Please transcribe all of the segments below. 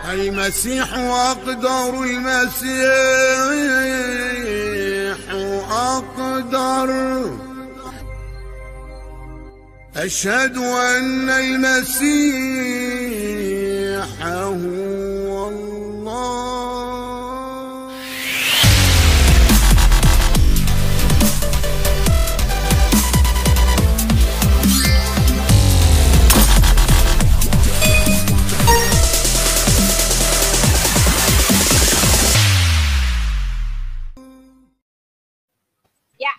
المسيح أقدر، المسيح أقدر، أشهد أن المسيح هو الله. Ya,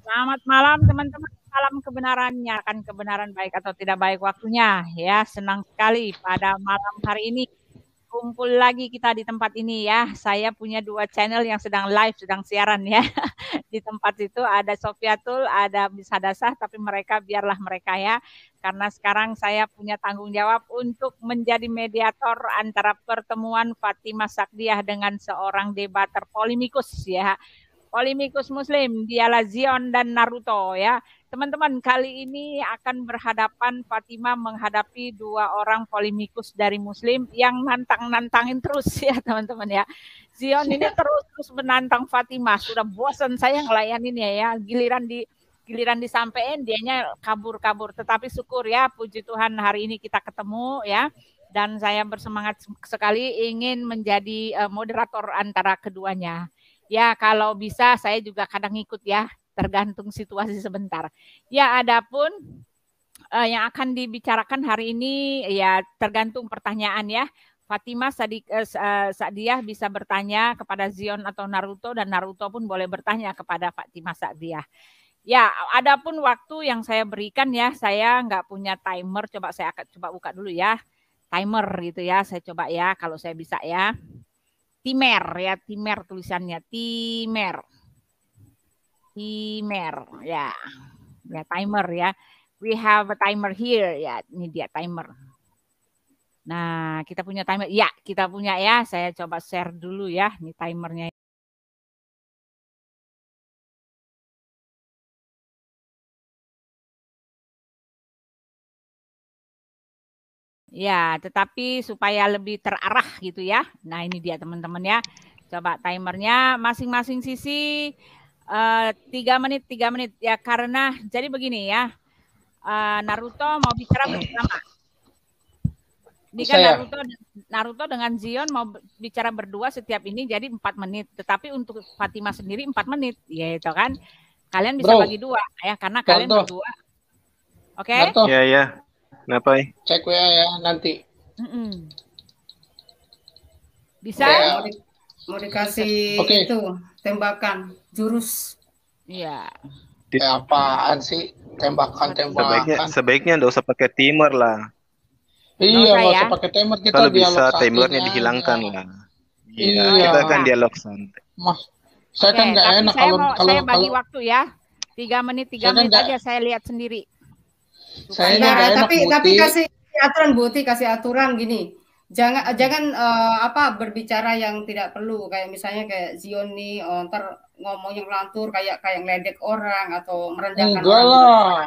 selamat malam teman-teman. Salam kebenarannya, kan kebenaran baik atau tidak baik waktunya. Ya, senang sekali pada malam hari ini kumpul lagi kita di tempat ini ya. Saya punya 2 channel yang sedang live, sedang siaran ya. Di tempat itu ada Sofiatul, ada Bisadasah, tapi mereka biarlah mereka ya. Karena sekarang saya punya tanggung jawab untuk menjadi mediator antara pertemuan Fatimah Sakdiah dengan seorang debater polemikus ya. Polemikus Muslim, dialah Zion dan Naruto ya. Teman-teman, kali ini akan berhadapan Fatimah menghadapi 2 orang polemikus dari Muslim yang nantang-nantangin terus ya teman-teman ya. Zion ini terus menantang Fatimah, sudah bosan saya ngelayanin ya. Giliran disampaikan dianya kabur-kabur. Tetapi syukur ya, puji Tuhan hari ini kita ketemu ya. Dan saya bersemangat sekali ingin menjadi moderator antara keduanya. Ya, kalau bisa saya juga kadang ikut ya, tergantung situasi sebentar. Ya, adapun yang akan dibicarakan hari ini ya tergantung pertanyaan ya. Fatimah Sakdiah bisa bertanya kepada Zion atau Naruto, dan Naruto pun boleh bertanya kepada Fatimah Sakdiah. Ya, adapun waktu yang saya berikan ya, saya nggak punya timer. Coba saya akan coba buka dulu ya, timer gitu ya. Saya coba ya, kalau saya bisa ya. Timer ya, timer tulisannya, timer ya, ya timer ya. We have a timer here ya, ini dia timer. Nah, kita punya timer, ya kita punya ya. Saya coba share dulu ya, ini timernya. Ya, tetapi supaya lebih terarah gitu ya. Nah, ini dia teman-teman ya. Coba timernya masing-masing sisi 3 menit ya, karena jadi begini ya. Naruto mau bicara bersama. Ini kan Naruto dengan Zion mau bicara berdua setiap ini jadi 4 menit. Tetapi untuk Fatimah sendiri 4 menit, ya itu kan. Kalian bisa bagi 2 ya, karena kalian berdua. Oke? Ya ya. Kenapa? Cek WA ya nanti. Bisa? Mau dikasih itu tembakan jurus. Iya. Apaan sih tembakan? Sebaiknya nggak usah pakai timer lah. Iya, nggak usah pakai timer, kita kalau dialog bisa timernya dihilangkan lah. Iya, kita kan dialog santai. Saya kan nggak enak kalau saya bagi waktu ya. 3 menit aja saya lihat sendiri. Tapi kasih aturan Buti, kasih aturan gini. Jangan berbicara yang tidak perlu, kayak misalnya kayak Zion nih ntar ngomong yang lantur kayak ngeledek orang atau merendahkan orang. Enggak lah,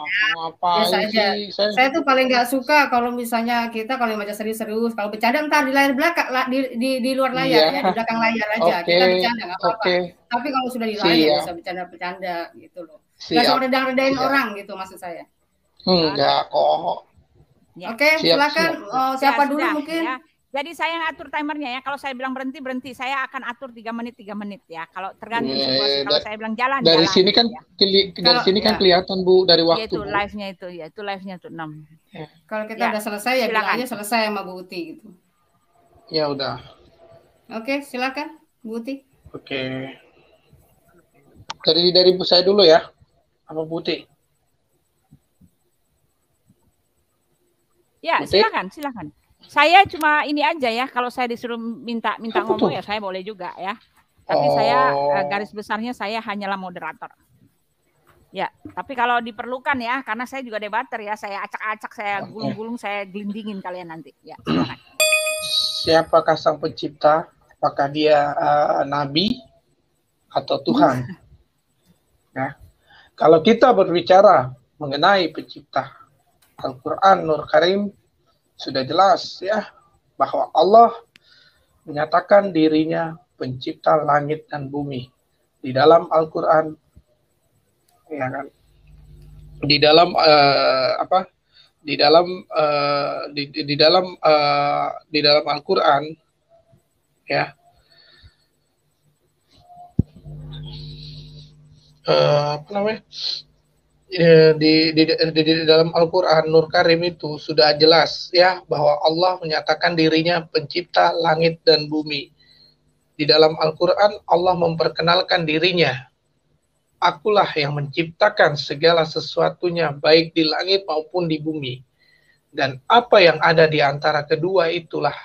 biasa aja. Saya tuh paling nggak suka kalau misalnya kita kalau baca serius-serius, kalau bercanda ntar di layar belakang di luar layar ya, di belakang layar aja kita bercanda nggak apa-apa. Tapi kalau sudah di layar bisa bercanda gitu loh. Nggak usah rendahin orang gitu maksud saya. Enggak kok. Oke, silakan. Siapa dulu mungkin? Ya. Jadi saya ngatur timernya ya. Kalau saya bilang berhenti, saya akan atur 3 menit ya. Kalau tergantung situasi. Kalau saya bilang jalan. Dari sini kan kan kelihatan Bu dari waktu. Itu live-nya itu ya. Itu live-nya tuh 6. Ya. Kalau kita udah selesai ya bilang aja selesai sama Bu Uti gitu. Ya udah. Oke, silakan Bu Uti. Oke. Dari Bu saya dulu ya. Apa Bu Uti? Ya, silakan. Saya cuma ini aja ya, kalau saya disuruh minta ngomong ya saya boleh juga ya. Tapi saya garis besarnya saya hanyalah moderator. Ya, tapi kalau diperlukan ya, karena saya juga debater ya, saya acak-acak, saya gulung-gulung, saya gelindingin kalian nanti. Ya, silakan. Siapakah sang pencipta? Apakah dia nabi atau Tuhan? Ya. Kalau kita berbicara mengenai pencipta, Al-Quran Nur Karim sudah jelas ya, bahwa Allah menyatakan dirinya pencipta langit dan bumi di dalam Al-Qur'an, ya kan? Di dalam di dalam Al-Qur'an, ya. Apa namanya? Di dalam Al-Qur'an Nur Karim itu sudah jelas ya bahwa Allah menyatakan dirinya pencipta langit dan bumi. Di dalam Al-Qur'an Allah memperkenalkan dirinya, akulah yang menciptakan segala sesuatunya baik di langit maupun di bumi. Dan apa yang ada di antara kedua itulah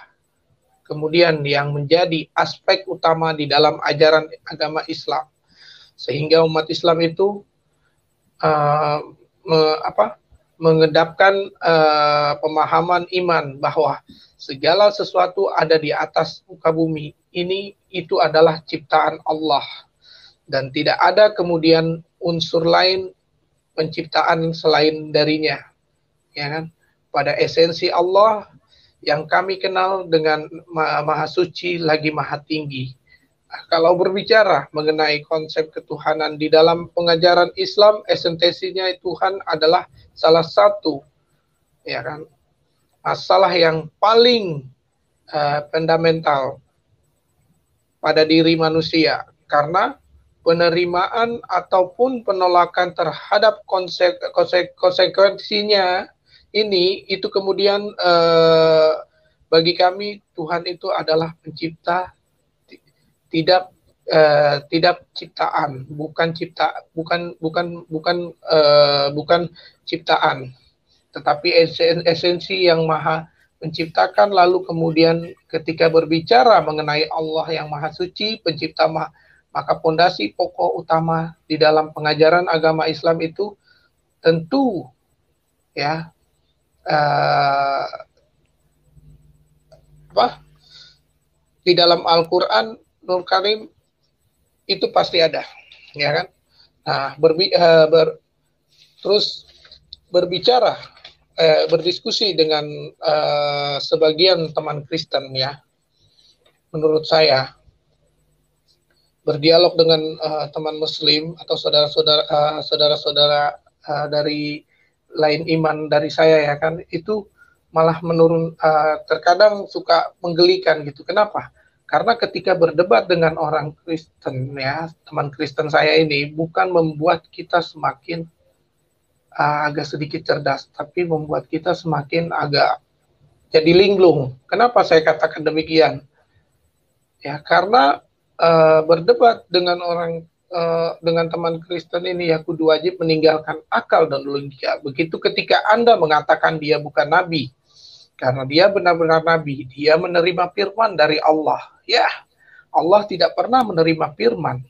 kemudian yang menjadi aspek utama di dalam ajaran agama Islam. Sehingga umat Islam itu mengedapkan pemahaman iman bahwa segala sesuatu ada di atas muka bumi ini itu adalah ciptaan Allah dan tidak ada kemudian unsur lain penciptaan selain darinya, ya kan? Pada esensi Allah yang kami kenal dengan maha suci lagi maha tinggi. Kalau berbicara mengenai konsep ketuhanan di dalam pengajaran Islam, esensinya Tuhan adalah salah satu, ya kan, masalah yang paling fundamental pada diri manusia, karena penerimaan ataupun penolakan terhadap konsekuensinya ini itu kemudian bagi kami Tuhan itu adalah pencipta, tidak ciptaan, bukan ciptaan, tetapi esensi yang maha menciptakan. Lalu kemudian ketika berbicara mengenai Allah yang maha suci, pencipta, maka pondasi pokok utama di dalam pengajaran agama Islam itu tentu ya di dalam Al-Qur'an Nur Karim itu pasti ada, ya kan? Nah, terus berbicara, berdiskusi dengan sebagian teman Kristen, ya, menurut saya berdialog dengan teman Muslim atau saudara-saudara dari lain iman dari saya, ya kan, itu malah terkadang suka menggelikan gitu. Kenapa? Karena ketika berdebat dengan orang Kristen, ya, teman Kristen saya ini bukan membuat kita semakin agak sedikit cerdas, tapi membuat kita semakin agak jadi linglung. Kenapa saya katakan demikian? Ya, karena berdebat dengan dengan teman Kristen ini ya kudu wajib meninggalkan akal dan logika. Begitu ketika Anda mengatakan dia bukan nabi, karena dia benar-benar nabi, dia menerima firman dari Allah. Ya, Allah tidak pernah menerima firman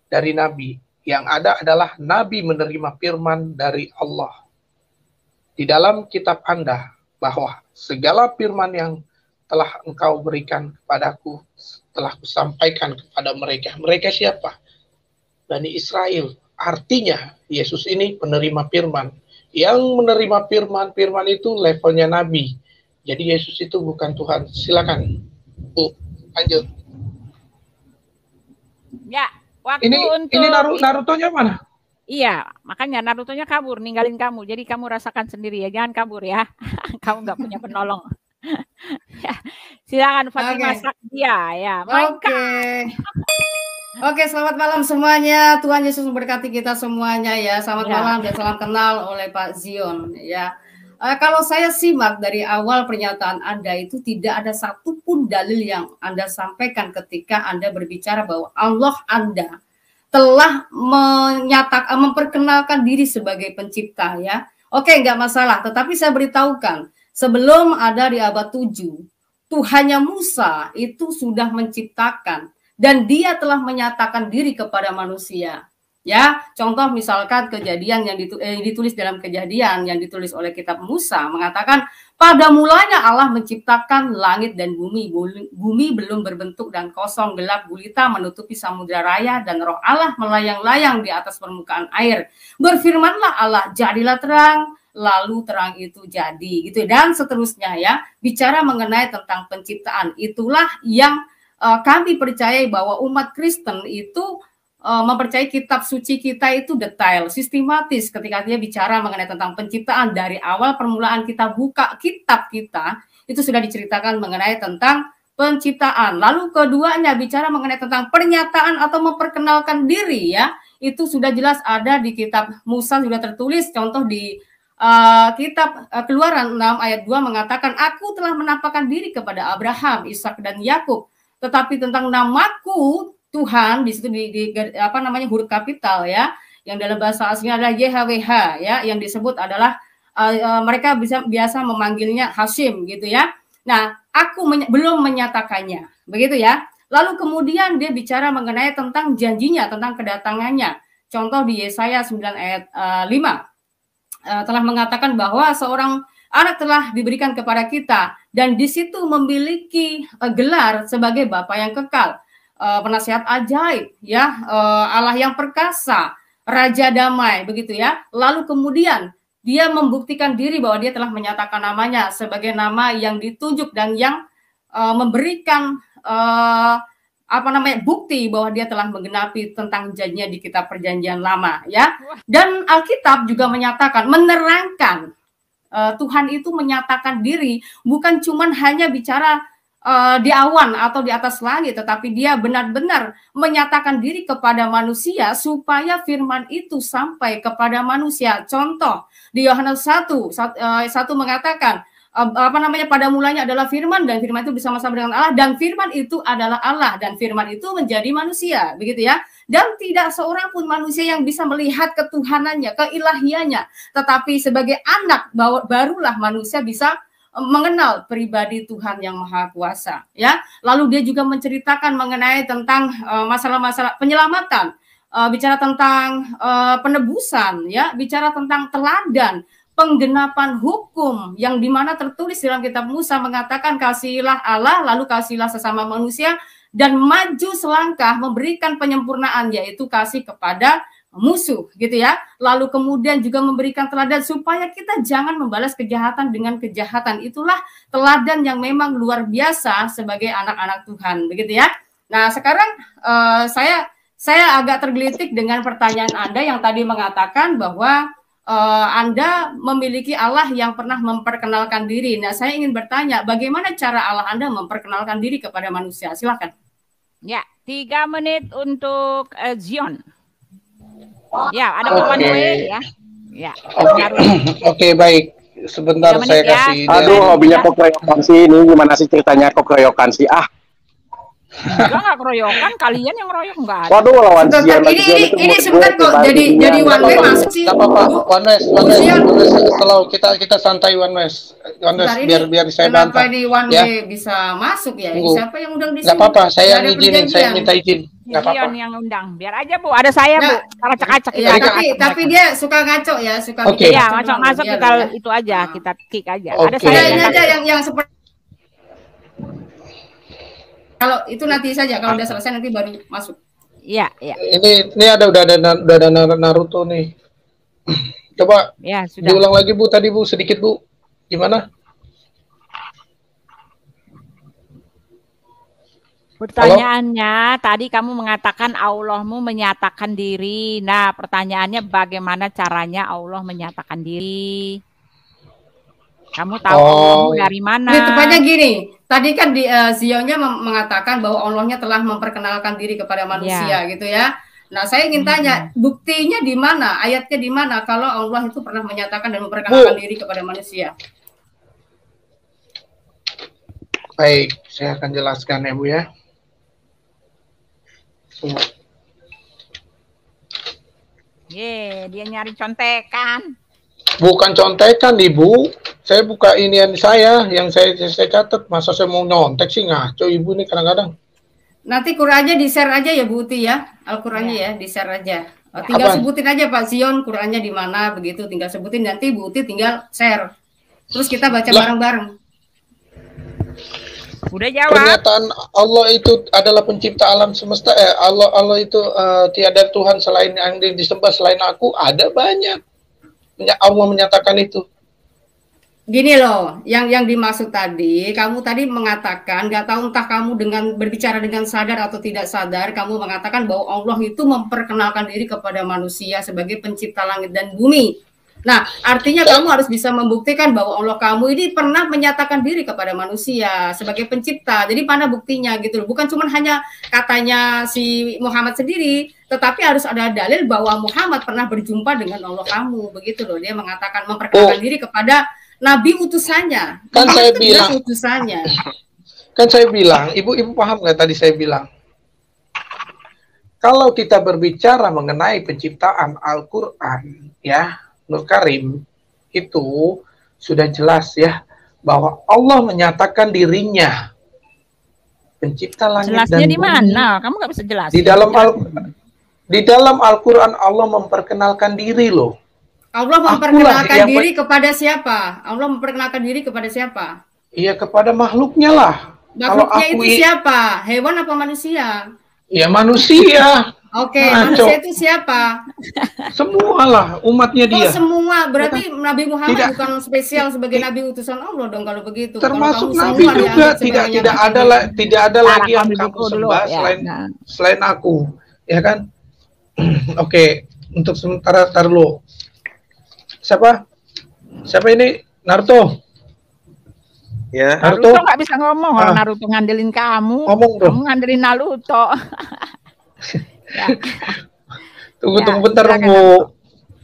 dari nabi. Yang ada adalah nabi menerima firman dari Allah. Di dalam kitab Anda, bahwa segala firman yang telah engkau berikan kepadaku, telah kusampaikan kepada mereka. Mereka siapa? Bani Israel. Artinya, Yesus ini penerima firman. Yang menerima firman itu levelnya nabi. Jadi Yesus itu bukan Tuhan. Silakan, Bu, lanjut. Ya, waktu untuk ini Naruto-nya mana? Iya, makanya Naruto-nya kabur, ninggalin kamu. Jadi kamu rasakan sendiri ya, jangan kabur ya. Kamu nggak punya penolong. Ya, silakan Fatimah Saktia ya. Oke, selamat malam semuanya. Tuhan Yesus memberkati kita semuanya ya. Selamat malam dan salam kenal oleh Pak Zion ya. Kalau saya simak dari awal pernyataan Anda itu tidak ada satupun dalil yang Anda sampaikan ketika Anda berbicara bahwa Allah Anda telah memperkenalkan diri sebagai pencipta ya. Oke, nggak masalah. Tetapi saya beritahukan, sebelum ada di abad 7, Tuhannya Musa itu sudah menciptakan dan dia telah menyatakan diri kepada manusia. Ya, contoh misalkan kejadian yang ditulis dalam Kejadian yang ditulis oleh kitab Musa mengatakan pada mulanya Allah menciptakan langit dan bumi. Bumi belum berbentuk dan kosong, gelap gulita menutupi samudra raya dan roh Allah melayang-layang di atas permukaan air. Berfirmanlah Allah, jadilah terang. lalu terang itu jadi gitu, dan seterusnya ya. Bicara mengenai tentang penciptaan, itulah yang kami percayai bahwa umat Kristen itu mempercayai kitab suci kita itu detail, sistematis ketika dia bicara mengenai tentang penciptaan. Dari awal permulaan kita buka kitab kita, itu sudah diceritakan mengenai tentang penciptaan. Lalu keduanya bicara mengenai tentang pernyataan atau memperkenalkan diri ya, itu sudah jelas ada di kitab Musa, sudah tertulis. Contoh di kitab Keluaran 6 ayat 2 mengatakan, aku telah menampakkan diri kepada Abraham, Ishak dan Yakub. Tetapi tentang namaku Tuhan, di situ di apa namanya huruf kapital ya, yang dalam bahasa aslinya adalah YHWH ya, yang disebut adalah mereka biasa memanggilnya Hashim gitu ya. Nah, aku belum menyatakannya, begitu ya. Lalu kemudian dia bicara mengenai tentang janjinya, tentang kedatangannya. Contoh di Yesaya 9 ayat 5 telah mengatakan bahwa seorang anak telah diberikan kepada kita, dan di situ memiliki gelar sebagai Bapa yang kekal, penasihat ajaib, ya, Allah yang perkasa, Raja damai, begitu ya. Lalu kemudian dia membuktikan diri bahwa dia telah menyatakan namanya sebagai nama yang ditunjuk dan yang memberikan bukti bahwa dia telah menggenapi tentang janjinya di kitab Perjanjian Lama ya. Dan Alkitab juga menyatakan, menerangkan Tuhan itu menyatakan diri bukan cuman hanya bicara di awan atau di atas langit, tetapi dia benar-benar menyatakan diri kepada manusia supaya firman itu sampai kepada manusia. Contoh di Yohanes 1 mengatakan pada mulanya adalah firman, dan firman itu bersama-sama dengan Allah, dan firman itu adalah Allah, dan firman itu menjadi manusia, begitu ya. Dan tidak seorang pun manusia yang bisa melihat ketuhanannya, keilahiannya, tetapi sebagai anak barulah manusia bisa mengenal pribadi Tuhan yang Maha Kuasa ya. Lalu dia juga menceritakan mengenai tentang masalah-masalah penyelamatan, bicara tentang penebusan ya, bicara tentang teladan, penggenapan hukum yang dimana tertulis dalam kitab Musa mengatakan kasihilah Allah, lalu kasihilah sesama manusia, dan maju selangkah memberikan penyempurnaan, yaitu kasih kepada musuh gitu ya. Lalu kemudian juga memberikan teladan supaya kita jangan membalas kejahatan dengan kejahatan. Itulah teladan yang memang luar biasa sebagai anak-anak Tuhan, begitu ya. Nah sekarang saya agak tergelitik dengan pertanyaan Anda yang tadi mengatakan bahwa Anda memiliki Allah yang pernah memperkenalkan diri. Nah, saya ingin bertanya, bagaimana cara Allah Anda memperkenalkan diri kepada manusia? Silakan. Ya, 3 menit untuk Zion. Ya, ada One Way ya. Ya. Oke, baik. Sebentar saya kasih. Aduh, hobinya kok keroyokan sih. Ini gimana sih ceritanya kok keroyokan sih? Enggak keroyokan, kalian yang ngeroyok enggak ada. Waduh, lawan Zion. Ini sebentar kok jadi One Way masuk sih. One Way. Kalau kita santai One Way, biar saya bantah. Kenapa ini One Way bisa masuk ya? Siapa yang undang di sini? Enggak apa-apa, saya ngizinin, saya minta izin. Enggak apa-apa. Zion yang undang. Biar aja, Bu. Ada saya, Bu. Acak-acak kita. Tapi dia suka ngaco ya, suka bikin. Iya, masuk kita itu aja, kita kick aja. Ada saya aja yang seperti kalau itu nanti saja, kalau udah selesai nanti baru masuk. Iya, iya. Ini udah ada Naruto nih. Coba ya, sudah. Diulang lagi Bu, tadi Bu, sedikit Bu. Gimana? Pertanyaannya, tadi kamu mengatakan Allahmu menyatakan diri. Nah, pertanyaannya bagaimana caranya Allah menyatakan diri? Kamu tahu Allahmu dari mana? Tepatnya gini, tadi kan di Zionnya mengatakan bahwa Allahnya telah memperkenalkan diri kepada manusia gitu ya. Nah, saya ingin tanya, buktinya di mana? Ayatnya di mana kalau Allah itu pernah menyatakan dan memperkenalkan diri kepada manusia? Baik, saya akan jelaskan ya Bu ya. Dia nyari contekan. Bukan contekan, Ibu. Saya buka inian saya yang saya catat. Masa saya mau nyontek sih, ngaco Ibu nih kadang-kadang. Nanti Qurannya di-share aja ya Bu Uti ya. Al-Qurannya ya, di-share aja. Tinggal sebutin aja Pak Zion Qurannya di mana begitu, tinggal sebutin, nanti Bu Uti tinggal share. Terus kita baca bareng-bareng. Udah jawab. Pernyataan Allah itu adalah pencipta alam semesta. Allah itu tiada Tuhan selain yang disembah selain aku, ada banyak. Allah menyatakan itu? Gini loh, yang dimaksud tadi, kamu tadi mengatakan, nggak tahu entah kamu dengan berbicara dengan sadar atau tidak sadar, kamu mengatakan bahwa Allah itu memperkenalkan diri kepada manusia sebagai pencipta langit dan bumi. Nah, artinya kamu harus bisa membuktikan bahwa Allah kamu ini pernah menyatakan diri kepada manusia sebagai pencipta. Jadi mana buktinya gitu loh. Bukan cuma hanya katanya si Muhammad sendiri, tetapi harus ada dalil bahwa Muhammad pernah berjumpa dengan Allah kamu. Begitu loh, dia mengatakan memperkenalkan diri kepada Nabi utusannya. Kan saya bilang utusannya. Kan saya bilang, ibu paham nggak tadi saya bilang? Kalau kita berbicara mengenai penciptaan Al-Quran, ya, Nur Karim, itu sudah jelas ya, bahwa Allah menyatakan dirinya pencipta langit Jelasnya dan di bumi. mana? Kamu nggak bisa jelas. Di dalam Al-Quran Allah memperkenalkan diri loh. Allah memperkenalkan diri kepada siapa? Allah memperkenalkan diri kepada siapa? Iya, kepada makhluknya lah. Makhluknya itu siapa? Hewan apa manusia? Ya manusia. Oke, manusia itu siapa? Semua lah, umatnya dia. Oh, semua, berarti Nabi Muhammad bukan spesial sebagai Nabi utusan Allah dong kalau begitu. Termasuk Nabi juga, tidak ada lagi yang kamu sembah selain aku, ya kan? Oke, untuk sementara taruh. Siapa ini? Naruto. Ya. Naruto nggak bisa ngomong kalau Naruto ngandelin kamu. Ngomong dong. Kamu ngandelin Naruto. Ya. Tunggu bentar, Bu.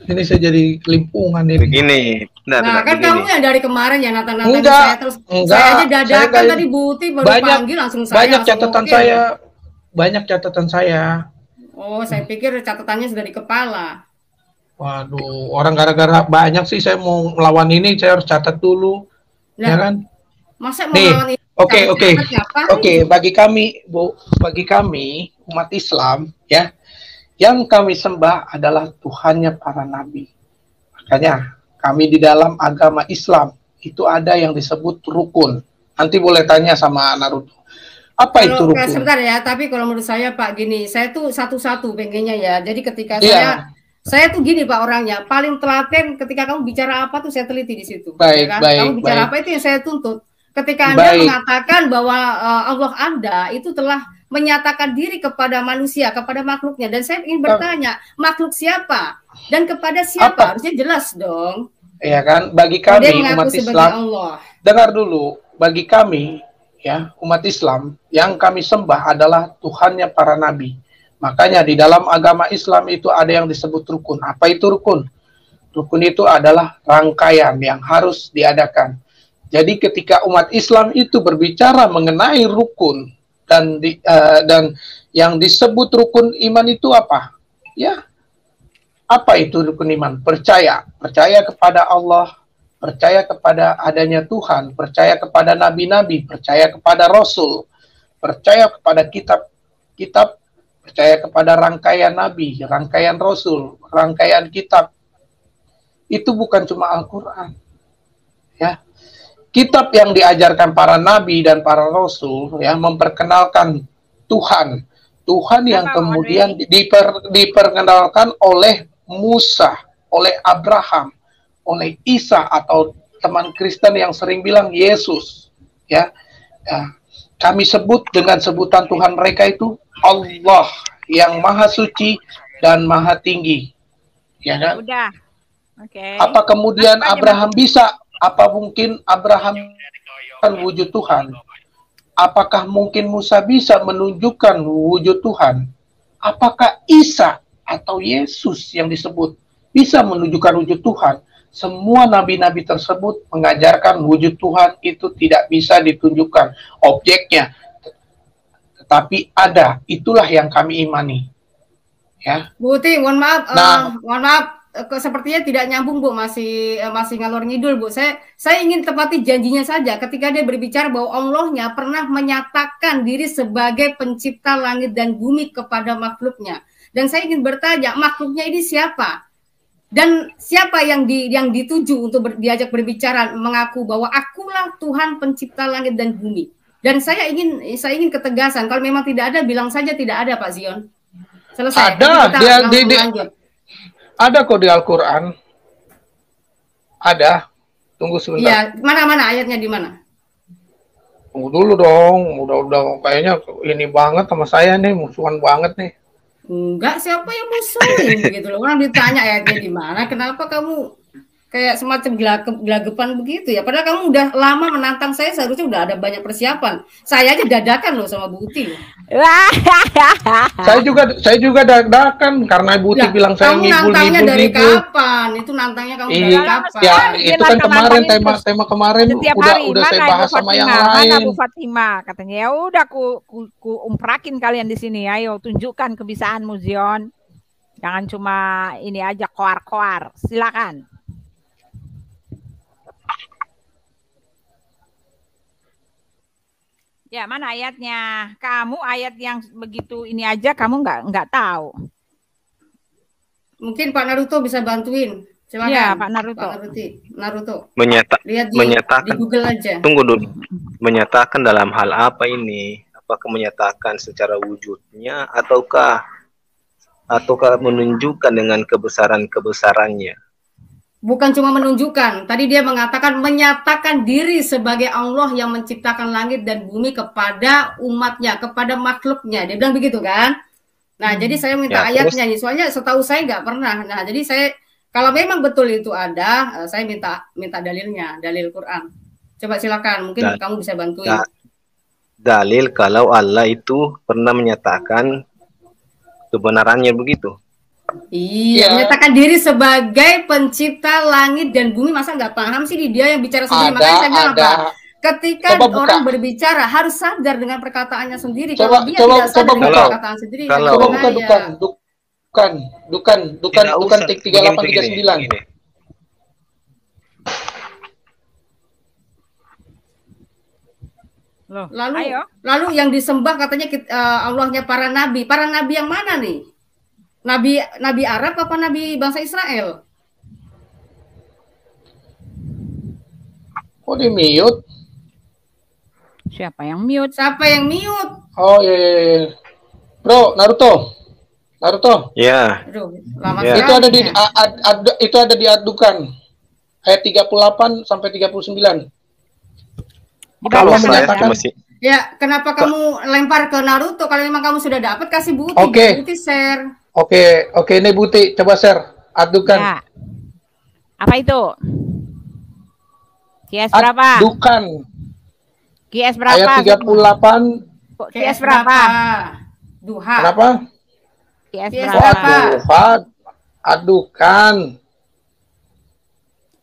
Ini saya jadi kelimpungan ini. Begini. Nah, kan begini. kamu yang dari kemarin ya nata-nata saya terus. Saya aja dadakan tadi Buti baru panggil langsung saya. Banyak catatan saya. Oh, saya pikir catatannya sudah di kepala. Waduh, orang gara-gara banyak sih saya mau melawan ini, saya harus catat dulu. Nah, ya kan? Masa mau melawan ini? Oke, bagi kami, Bu, bagi kami umat Islam, ya, yang kami sembah adalah Tuhannya para nabi. Makanya kami di dalam agama Islam itu ada yang disebut rukun. Nanti boleh tanya sama Naruto. Apa itu rukun? Sebentar ya, tapi kalau menurut saya Pak gini, saya tuh satu-satu pengennya ya. Jadi ketika saya tuh gini Pak orangnya, paling telaten ketika kamu bicara apa tuh saya teliti di situ. Baik, ya kan? baik. Kamu bicara apa itu yang saya tuntut. Ketika Anda mengatakan bahwa Allah Anda itu telah menyatakan diri kepada manusia, kepada makhluknya. Dan saya ingin bertanya, makhluk siapa? Dan kepada siapa? Harusnya jelas dong. Ya kan, bagi kami umat Islam, dengar dulu, bagi kami, ya umat Islam, yang kami sembah adalah Tuhannya para nabi. Makanya di dalam agama Islam itu ada yang disebut rukun. Apa itu rukun? Rukun itu adalah rangkaian yang harus diadakan. Jadi ketika umat Islam itu berbicara mengenai rukun dan yang disebut rukun iman itu apa? Ya, apa itu rukun iman? Percaya kepada Allah, percaya kepada adanya Tuhan, percaya kepada nabi-nabi, percaya kepada Rasul, percaya kepada kitab, percaya kepada rangkaian nabi, rangkaian Rasul, rangkaian kitab. Itu bukan cuma Al-Quran. Ya. Kitab yang diajarkan para nabi dan para Rasul ya memperkenalkan Tuhan. Tuhan yang kemudian diperkenalkan oleh Musa, oleh Abraham, oleh Isa atau teman Kristen yang sering bilang Yesus. Ya. Kami sebut dengan sebutan Tuhan mereka itu Allah yang maha suci dan maha tinggi. Ya kan? Udah. Oke. Apa kemudian Abraham bisa? Apa mungkin Abraham kan wujud Tuhan? Apakah mungkin Musa bisa menunjukkan wujud Tuhan? Apakah Isa atau Yesus yang disebut bisa menunjukkan wujud Tuhan? Semua nabi-nabi tersebut mengajarkan wujud Tuhan itu tidak bisa ditunjukkan objeknya, tetapi ada. Itulah yang kami imani. Ya. Buti, mohon maaf, sepertinya tidak nyambung Bu, masih ngalor ngidul Bu. Saya ingin tepati janjinya saja ketika dia berbicara bahwa Allahnya pernah menyatakan diri sebagai pencipta langit dan bumi kepada makhluknya. Dan saya ingin bertanya, makhluknya ini siapa? Dan siapa yang dituju untuk diajak berbicara mengaku bahwa akulah Tuhan pencipta langit dan bumi. Dan saya ingin ketegasan. Kalau memang tidak ada, bilang saja tidak ada Pak Zion. Selesai. Ada, ada kok di Al-Quran. Ada. Tunggu sebentar. Iya, mana ayatnya di mana? Tunggu dulu dong. Udah kayaknya ini banget sama saya nih, musuhan banget nih. Enggak, siapa yang musuhin begitu loh. Orang ditanya ayatnya di mana, kenapa kamu kayak semacam gelagapan begitu ya? Padahal kamu udah lama menantang saya, seharusnya udah ada banyak persiapan. Saya aja dadakan loh sama Bu Uti loh. Saya juga dadakan karena Bu Uti bilang saya ngibul. Kamu nantangnya dari kapan? Itu nantangnya kamu dari kapan? Ya, itu kan kemarin tema kemarin udah saya bahas sama yang lain. Mana Bu Fatima? Katanya ya udah ku umprakin kalian di sini. Ayo tunjukkan kebisaanmu, Zion. Jangan cuma ini aja koar-koar. Silakan. Ya, mana ayatnya? Kamu ayat yang begitu ini aja kamu nggak tahu. Mungkin Pak Naruto bisa bantuin. Silakan. Ya, Pak Naruto. Naruto. Menyatakan. Di Google aja. Tunggu dulu. Menyatakan dalam hal apa ini? Apakah menyatakan secara wujudnya ataukah menunjukkan dengan kebesarannya? Bukan cuma menunjukkan. Tadi dia mengatakan menyatakan diri sebagai Allah yang menciptakan langit dan bumi kepada umatnya, kepada makhluknya. Dia bilang begitu kan? Nah, jadi saya minta ayatnya. Soalnya setahu saya nggak pernah. Nah, jadi saya kalau memang betul itu ada, saya minta dalilnya, dalil Quran. Coba silakan, mungkin kamu bisa bantuin. Dalil kalau Allah itu pernah menyatakan kebenarannya begitu. Iya, menyatakan diri sebagai pencipta langit dan bumi. Masa nggak paham sih dia yang bicara sendiri? Makanya saya bilang apa? Ketika orang berbicara harus sadar dengan perkataannya sendiri. Kalau dia tidak sadar dengan perkataan sendiri, bukan tik 3839. Lalu yang disembah katanya Allahnya para nabi. Para nabi yang mana nih? Nabi Arab apa nabi bangsa Israel? Kok di mute? Siapa yang mute? Oh iya. Bro, Naruto. Ya. Itu ada diadukan. Ayat 38 sampai 39. Kalau menyatakan ya, kenapa kamu lempar ke Naruto? Kalau memang kamu sudah dapat, kasih Bu Uti. Bu Uti share. Oke, ini Bu Uti, coba share, adukan. Ya. Apa itu? QS berapa? Adukan. QS berapa? Ayat 38. QS berapa? Duha. Kenapa? QS berapa? Duha. Adukan.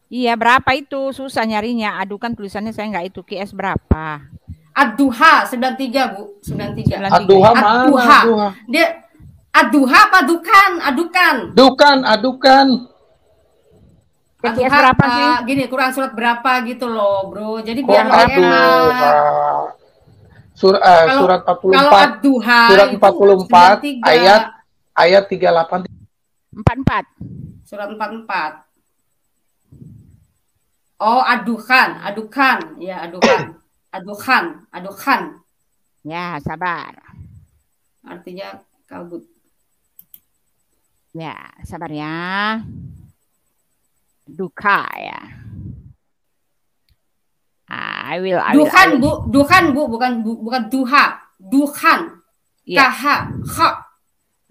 Iya, berapa itu? Susah nyarinya. Adukan tulisannya saya nggak itu. QS berapa? Ad-Duha 93, Bu. 93. Ad-Duha mana? Dia Ad-Duha apa Adukan? Adukan. QS berapa sih? Gini, Quran surat berapa gitu loh, Bro. Jadi biar enak. Surat 44. Kalau Ad-Duha surat 44 ayat 38. 44. Surat 44. Oh, adukan. Ya, adukan. Ya, sabar. Artinya kabut. Ya, sabar ya. Duka ya. Duhan, Bu, bukan duha. Duhan. Ya. Kha.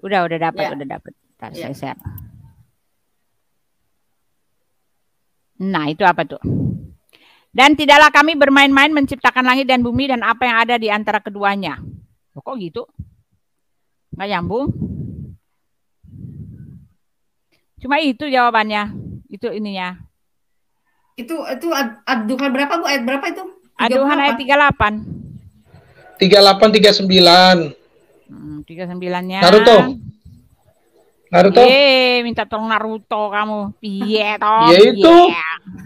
Udah dapat. Ntar saya share. Nah, itu apa tuh? Dan tidaklah kami bermain-main menciptakan langit dan bumi dan apa yang ada di antara keduanya. Loh, kok gitu? Nggak nyambung? Cuma itu jawabannya. Itu ininya. Itu aduhan berapa, Bu? Ayat berapa itu? Aduhan ayat 38. 38 39. 39-nya. Naruto. Minta tolong Naruto kamu. Piye toh? Ya itu.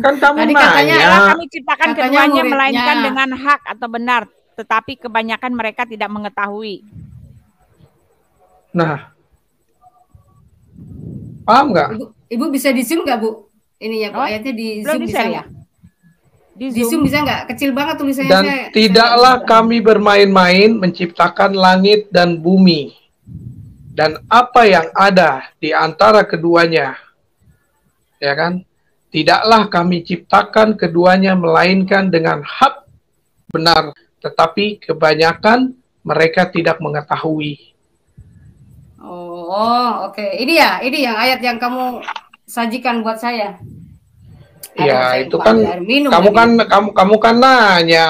Kan kamu tadi nanya. Kami ciptakan keduanya melainkan dengan hak atau benar, tetapi kebanyakan mereka tidak mengetahui. Nah. Paham nggak? Ibu bisa di zoom nggak, Bu? Ini ya, Bu, ayatnya di zoom bisa ya? Di zoom bisa nggak? Kecil banget tulisannya. Dan tidaklah kami bermain-main menciptakan langit dan bumi. Dan apa yang ada di antara keduanya. Ya kan? tidaklah kami ciptakan keduanya melainkan dengan hak benar, tetapi kebanyakan mereka tidak mengetahui. Oh, oke. Ini yang ayat yang kamu sajikan buat saya. Ya, itu kan kamu kan nanya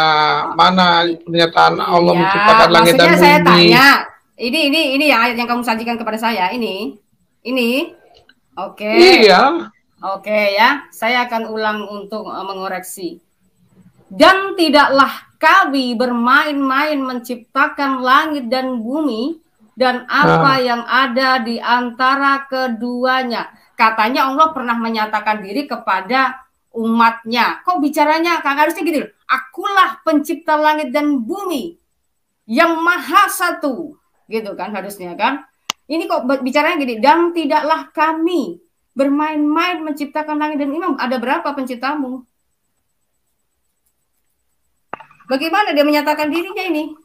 mana pernyataan Allah menciptakan langit dan bumi. Maksudnya saya tanya, ini yang ayat yang kamu sajikan kepada saya ini. Oke. Iya. Oke ya, saya akan ulang untuk mengoreksi. Dan tidaklah kami bermain-main menciptakan langit dan bumi dan apa yang ada di antara keduanya. Katanya Allah pernah menyatakan diri kepada umatnya. Kok bicaranya harusnya gitu? Akulah pencipta langit dan bumi yang maha satu, gitu kan harusnya kan? Ini kok bicaranya gini, dan tidaklah kami bermain-main menciptakan langit dan bumi. Ada berapa penciptamu? Bagaimana dia menyatakan dirinya ini?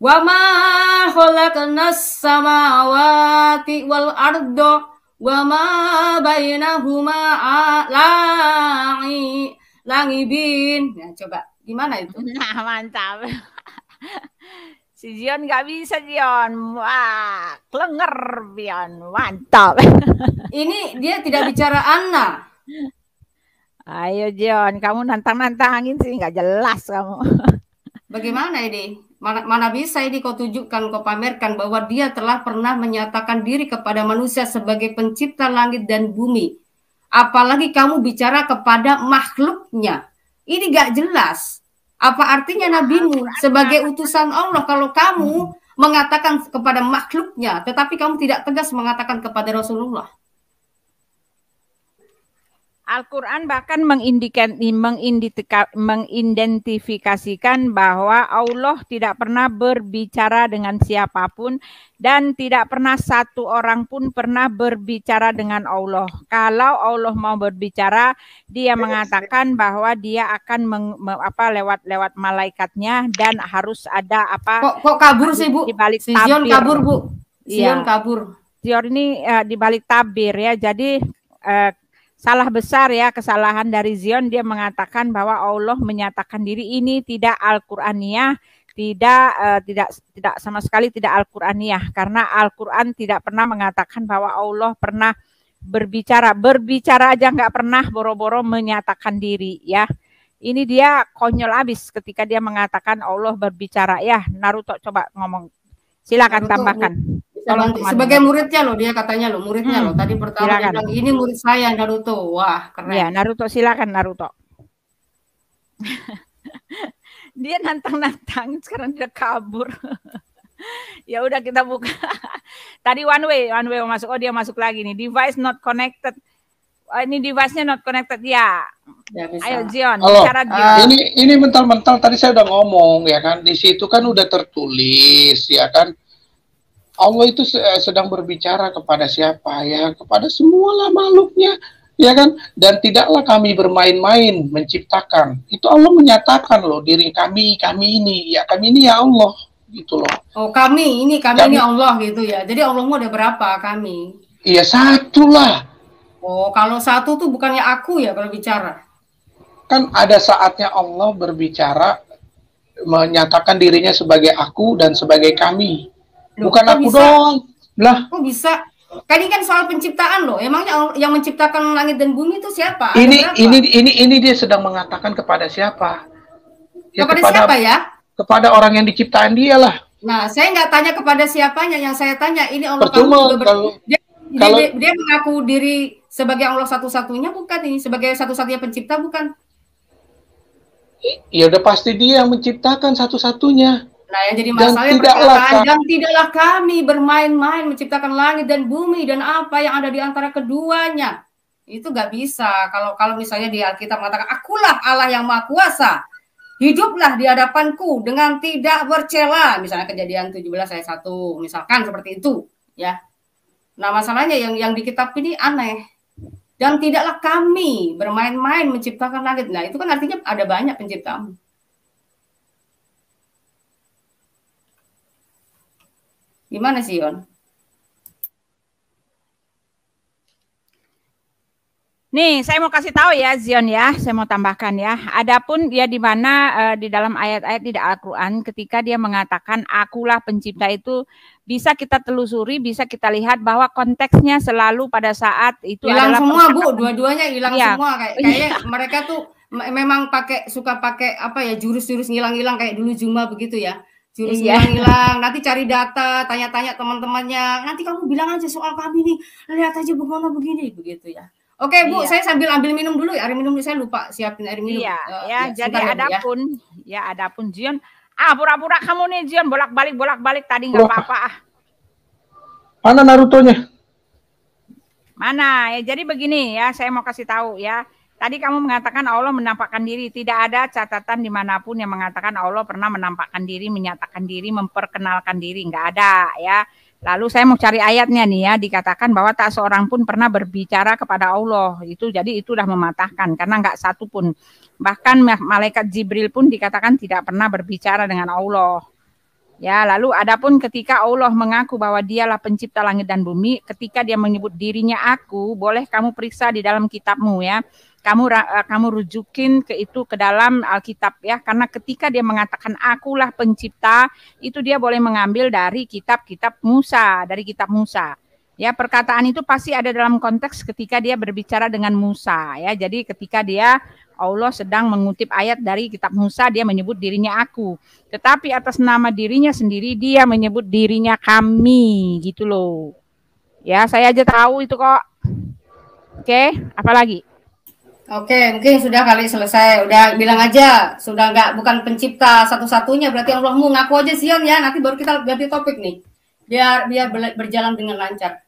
Wa ma khalaqnas samawati wal arda wa ma bainahuma la'ibin. Nah, coba gimana itu? Nah, mantap. Si Zion nggak bisa, Zion. Wah, klenger, Zion. Mantap. Ini dia tidak bicara Anna. Ayo, Zion. Kamu nantang-nantangin sih. Nggak jelas kamu. Bagaimana ini? Mana bisa ini kau tunjukkan, kau pamerkan bahwa dia telah pernah menyatakan diri kepada manusia sebagai pencipta langit dan bumi. Apalagi kamu bicara kepada makhluknya. Ini gak jelas. Apa artinya nabimu sebagai utusan Allah kalau kamu mengatakan kepada makhluknya, tetapi kamu tidak tegas mengatakan kepada Rasulullah? Al-Quran bahkan mengidentifikasikan bahwa Allah tidak pernah berbicara dengan siapapun dan tidak pernah satu orang pun pernah berbicara dengan Allah. Kalau Allah mau berbicara, dia mengatakan bahwa dia akan lewat malaikatnya dan harus ada Kok kabur sih, Bu? Di balik si Zion kabur, Bu. Zion kabur. Zion ini di balik tabir ya. Jadi salah besar ya, kesalahan dari Zion. Dia mengatakan bahwa Allah menyatakan diri ini tidak Al-Qur'aniyah, tidak sama sekali tidak Al-Qur'aniyah, karena Al-Qur'an tidak pernah mengatakan bahwa Allah pernah berbicara aja nggak pernah, boro-boro menyatakan diri ya. Ini dia konyol abis ketika dia mengatakan Allah berbicara ya. Naruto coba ngomong, silakan Naruto, tambahkan. Sebagai muridnya loh, dia katanya loh, muridnya loh. Tadi pertama dia bilang, ini murid saya Naruto. Wah, keren. Ya, Naruto, silakan Naruto. Dia nantang-nantang, sekarang dia kabur. Ya udah kita buka. Tadi one way masuk. Oh, dia masuk lagi nih. Device not connected. Ini device-nya not connected ya. Ayo Zion, bicara Zion. Ini mental-mental tadi saya udah ngomong ya kan. Di situ kan udah tertulis ya kan. Allah itu sedang berbicara kepada siapa ya? Kepada semualah makhluknya, ya kan? Dan tidaklah kami bermain-main menciptakan. Itu Allah menyatakan loh, diri kami ini, ya kami ini ya Allah, gitu loh. Oh, kami ini Allah gitu ya. Jadi Allahmu ada berapa kami? Iya, satu lah. Oh, kalau satu tuh bukannya aku ya kalau bicara. Kan ada saatnya Allah berbicara, menyatakan dirinya sebagai aku dan sebagai kami. Loh, bukan aku bisa? Doang lah. Kok bisa? Kan ini kan soal penciptaan loh. Emangnya yang menciptakan langit dan bumi itu siapa? Ini dia sedang mengatakan kepada siapa? Ya, kepada siapa ya? Kepada orang yang diciptaan dia lah. Nah, saya nggak tanya kepada siapanya. Yang saya tanya ini Allah dia mengaku diri sebagai Allah satu-satunya bukan ini? Sebagai satu-satunya pencipta bukan? Ya udah pasti dia yang menciptakan satu-satunya. Nah, yang jadi masalah perkataan dan tidaklah kami bermain-main menciptakan langit dan bumi dan apa yang ada di antara keduanya. Itu gak bisa. Kalau misalnya di Alkitab mengatakan akulah Allah yang Maha Kuasa. Hiduplah di hadapanku dengan tidak bercela. Misalnya Kejadian 17 ayat 1, misalkan seperti itu, ya. Nah, masalahnya yang di kitab ini aneh. Dan tidaklah kami bermain-main menciptakan langit. Nah, itu kan artinya ada banyak penciptamu. Gimana sih, Yon? Nih, saya mau kasih tahu ya, Zion ya, saya mau tambahkan ya. Adapun dia di mana di dalam ayat-ayat di Al-Qur'an ketika dia mengatakan akulah pencipta itu bisa kita telusuri, bisa kita lihat bahwa konteksnya selalu pada saat itu hilang adalah semua, Bu. Dua-duanya hilang ya. semua kayak mereka tuh memang suka pakai apa ya, jurus-jurus ngilang-ngilang kayak dulu Juma begitu ya. Jurus ngilang-ngilang, nanti cari data, tanya-tanya teman-temannya. Nanti kamu bilang aja soal kami nih, lihat aja bagaimana begini begitu ya. Oke, Bu, saya sambil ambil minum dulu ya. Air minum saya lupa siapin air minum. Ya, jadi adapun Zion, pura-pura kamu nih Zion bolak-balik tadi nggak apa-apa. Mana Naruto-nya? Mana? Ya, jadi begini ya, saya mau kasih tahu ya. Tadi kamu mengatakan Allah menampakkan diri. Tidak ada catatan dimanapun yang mengatakan Allah pernah menampakkan diri, menyatakan diri, memperkenalkan diri. Nggak ada ya. Lalu saya mau cari ayatnya nih ya, dikatakan bahwa tak seorang pun pernah berbicara kepada Allah. Jadi itu sudah mematahkan karena nggak satu pun. Bahkan malaikat Jibril pun dikatakan tidak pernah berbicara dengan Allah. Ya, lalu adapun ketika Allah mengaku bahwa dialah pencipta langit dan bumi, ketika dia menyebut dirinya aku, boleh kamu periksa di dalam kitabmu ya. Kamu rujukin ke dalam Alkitab ya, karena ketika dia mengatakan akulah pencipta, itu dia boleh mengambil dari kitab Musa, Ya, perkataan itu pasti ada dalam konteks ketika dia berbicara dengan Musa ya. Jadi ketika Allah sedang mengutip ayat dari kitab Musa, dia menyebut dirinya aku. Tetapi atas nama dirinya sendiri dia menyebut dirinya kami gitu loh. Ya, saya aja tahu itu kok. Oke, apa lagi? Oke, mungkin sudah kali selesai. Udah bilang aja, sudah bukan pencipta satu-satunya, berarti Allahmu ngaku aja Zion ya. Nanti baru kita ganti topik nih. Biar berjalan dengan lancar.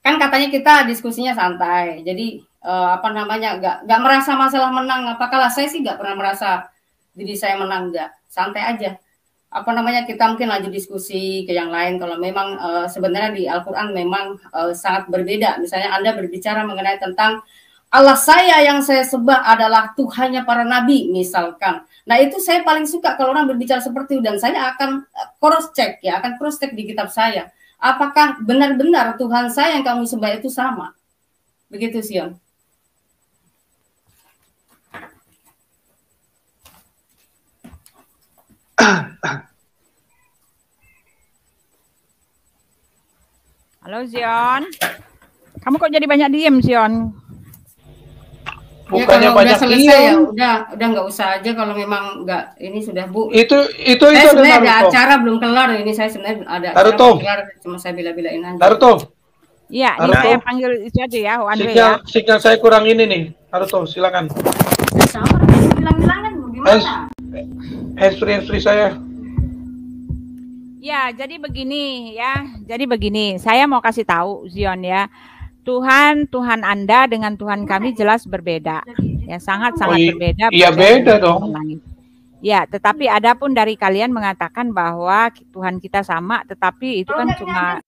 Kan katanya kita diskusinya santai. Jadi nggak merasa masalah menang. Apakah saya sih nggak pernah merasa diri saya menang, nggak. Santai aja. Kita mungkin lanjut diskusi ke yang lain. Kalau memang sebenarnya di Al-Quran memang sangat berbeda. Misalnya Anda berbicara mengenai tentang Allah saya yang saya sembah adalah Tuhannya para nabi misalkan. Nah itu saya paling suka kalau orang berbicara seperti itu, dan saya akan cross check di kitab saya. Apakah benar-benar Tuhan saya yang kamu sembah itu sama? Begitu Zion. Halo Zion. Kamu kok jadi banyak diem Zion? Bukannya ya, banyak udah selesai ya, udah nggak usah aja kalau memang nggak ini sudah Bu. Itu saya sebenarnya ada acara belum kelar ini, saya sebenarnya ada acara belum kelar, cuma saya bila-bilain aja. Naruto. Iya, ini saya panggil itu aja ya, Andre ya. Sinyal saya kurang ini nih, Naruto, silakan. Sama bilang-bilangan gimana? Hands-free saya. Ya, jadi begini ya. Jadi begini, saya mau kasih tahu Zion ya. Tuhan Anda dengan Tuhan kami jelas berbeda. Ya, sangat-sangat berbeda. Iya, beda dong. Ya, tetapi adapun dari kalian mengatakan bahwa Tuhan kita sama, tetapi itu kan cuma